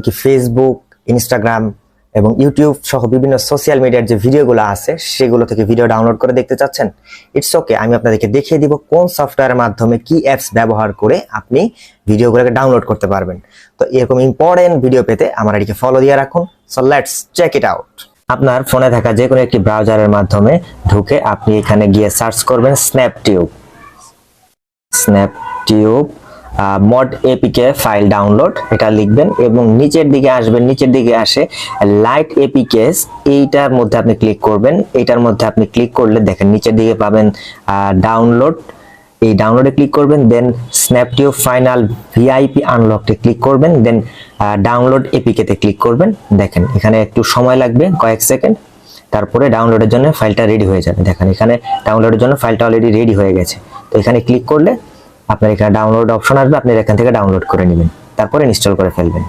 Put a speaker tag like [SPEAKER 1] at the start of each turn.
[SPEAKER 1] কি Facebook, Instagram এবং YouTube সহ বিভিন্ন সোশ্যাল মিডিয়ার যে ভিডিওগুলো আছে সেগুলো থেকে ভিডিও ডাউনলোড করে দেখতে চাচ্ছেন? ইটস ওকে, আমি আপনাদেরকে দেখিয়ে দিব কোন সফটওয়্যারের মাধ্যমে কি অ্যাপস ব্যবহার করে আপনি ভিডিওগুলোকে ডাউনলোড করতে পারবেন। তো এরকম ইম্পর্টেন্ট ভিডিও পেতে আমার এটিকে ফলো দিয়ে রাখুন। So let's check it out. আপনার ফোনে থাকা যে কোনো একটি ব্রাউজারের মাধ্যমে ঢুকে আপনি এখানে গিয়ে সার্চ করবেন Snaptube mod apk file download, এটা লিখবেন এবং নিচের দিকে আসবেন। নিচের দিকে আসে লাইট apks, এইটার মধ্যে আপনি ক্লিক করবেন। এইটার মধ্যে আপনি ক্লিক করলে দেখেন নিচের দিকে পাবেন ডাউনলোড, এই ডাউনলোডে ক্লিক করবেন। দেন স্ন্যাপটিউব ফাইনাল ভিআইপি আনলকতে ক্লিক করবেন। দেন ডাউনলোড এপিকে তে ক্লিক করবেন। দেখেন এখানে একটু সময় লাগবে, কয়েক সেকেন্ড, তারপরে ডাউনলোডের জন্য ফাইলটা রেডি হয়ে যাবে। দেখেন এখানে ডাউনলোডের জন্য ফাইলটা অলরেডি রেডি হয়ে গেছে। তো এখানে ক্লিক করলে আপনার এখানে ডাউনলোড অপশন আসবে, আপনি এখান থেকে ডাউনলোড করে নেবেন, তারপরে ইনস্টল করে ফেলবেন।